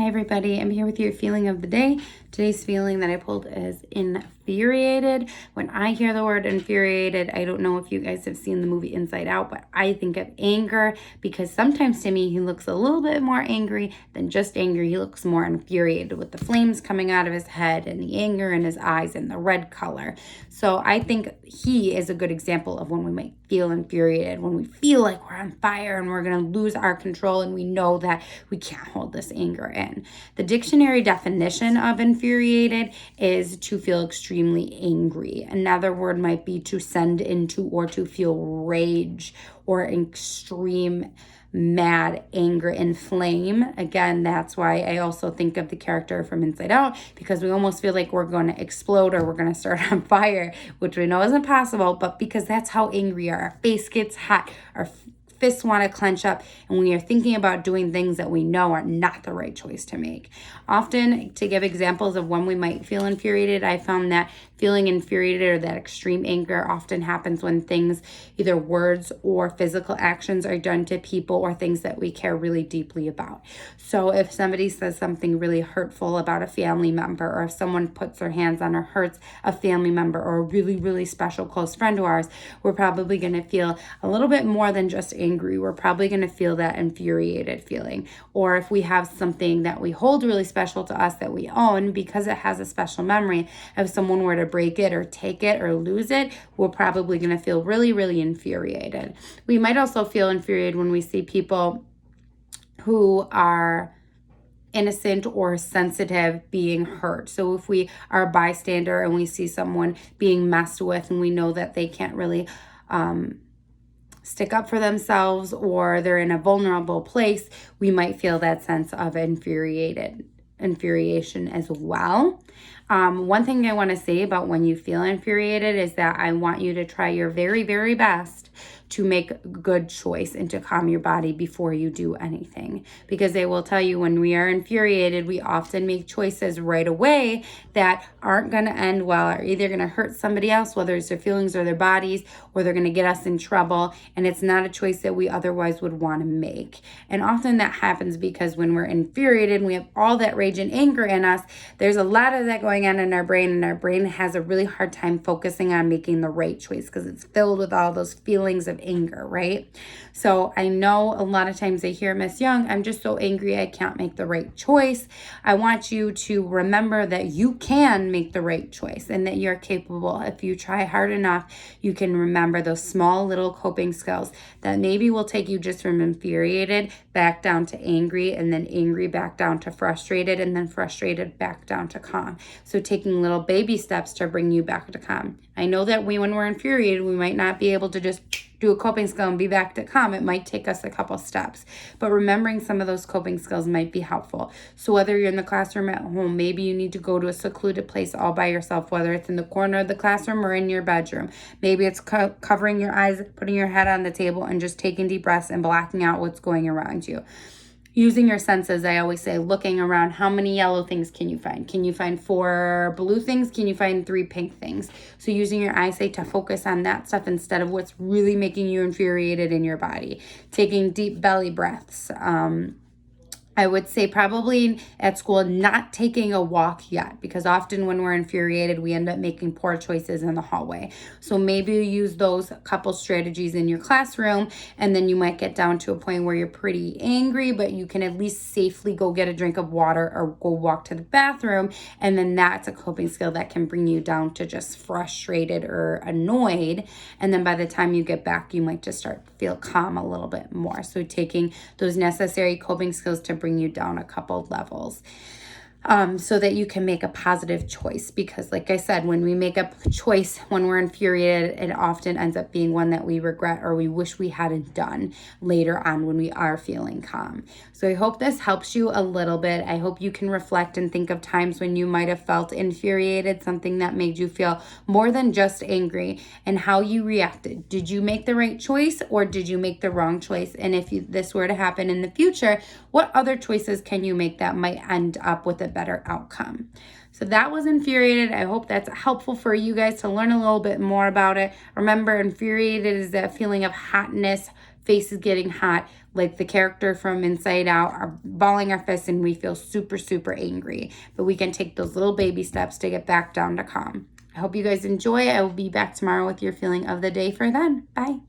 Hi everybody, I'm here with your feeling of the day. Today's feeling that I pulled is infuriated. When I hear the word infuriated, I don't know if you guys have seen the movie Inside Out, but I think of anger because sometimes to me he looks a little bit more angry than just angry. He looks more infuriated with the flames coming out of his head and the anger in his eyes and the red color. So I think he is a good example of when we might feel infuriated, when we feel like we're on fire and we're going to lose our control and we know that we can't hold this anger in. The dictionary definition of infuriated is to feel extremely angry. Another word might be to send into or to feel rage or extreme mad anger and flame. Again, that's why I also think of the character from Inside Out, because we almost feel like we're going to explode or we're going to start on fire, which we know isn't possible, but because that's how angry we are. Our face gets hot, our fists want to clench up, and we are thinking about doing things that we know are not the right choice to make. Often, to give examples of when we might feel infuriated, I found that feeling infuriated or that extreme anger often happens when things, either words or physical actions, are done to people or things that we care really deeply about. So if somebody says something really hurtful about a family member, or if someone puts their hands on or hurts a family member or a really, really special close friend of ours, we're probably going to feel a little bit more than just angry. We're probably going to feel that infuriated feeling. Or if we have something that we hold really special to us that we own because it has a special memory, if someone were to break it or take it or lose it, we're probably going to feel really, really infuriated. We might also feel infuriated when we see people who are innocent or sensitive being hurt. So if we are a bystander and we see someone being messed with and we know that they can't really stick up for themselves or they're in a vulnerable place, we might feel that sense of infuriation as well. One thing I want to say about when you feel infuriated is that I want you to try your very, very best to make a good choice and to calm your body before you do anything. Because they will tell you when we are infuriated, we often make choices right away that aren't going to end well, are either going to hurt somebody else, whether it's their feelings or their bodies, or they're going to get us in trouble. And it's not a choice that we otherwise would want to make. And often that happens because when we're infuriated and we have all that rage and anger in us, there's a lot of that going on in our brain, and our brain has a really hard time focusing on making the right choice because it's filled with all those feelings of anger, right? So I know a lot of times I hear, Miss Young, I'm just so angry I can't make the right choice. I want you to remember that you can make the right choice and that you're capable. If you try hard enough, you can remember those small little coping skills that maybe will take you just from infuriated back down to angry, and then angry back down to frustrated, and then frustrated back down to calm. So taking little baby steps to bring you back to calm. I know that when we're infuriated, we might not be able to just do a coping skill and be back to calm. It might take us a couple steps, but remembering some of those coping skills might be helpful. So whether you're in the classroom at home, maybe you need to go to a secluded place all by yourself, whether it's in the corner of the classroom or in your bedroom. Maybe it's covering your eyes, putting your head on the table and just taking deep breaths and blocking out what's going around you. Using your senses, I always say, looking around, how many yellow things can you find? Can you find 4 blue things? Can you find 3 pink things? So using your eyesight to focus on that stuff instead of what's really making you infuriated in your body. Taking deep belly breaths. I would say probably at school not taking a walk yet, because often when we're infuriated, we end up making poor choices in the hallway. So maybe you use those couple strategies in your classroom, and then you might get down to a point where you're pretty angry, but you can at least safely go get a drink of water or go walk to the bathroom. And then that's a coping skill that can bring you down to just frustrated or annoyed. And then by the time you get back, you might just start to feel calm a little bit more. So taking those necessary coping skills to bring you down a couple levels. So that you can make a positive choice. Because like I said, when we make a choice, when we're infuriated, it often ends up being one that we regret or we wish we hadn't done later on when we are feeling calm. So I hope this helps you a little bit. I hope you can reflect and think of times when you might have felt infuriated, something that made you feel more than just angry, and how you reacted. Did you make the right choice or did you make the wrong choice? And if this were to happen in the future, what other choices can you make that might end up with a better outcome? So that was infuriated. I hope that's helpful for you guys to learn a little bit more about it. Remember, infuriated is that feeling of hotness, face is getting hot, like the character from Inside Out, are balling our fists and we feel super, super angry. But we can take those little baby steps to get back down to calm. I hope you guys enjoy. I will be back tomorrow with your feeling of the day for then. Bye.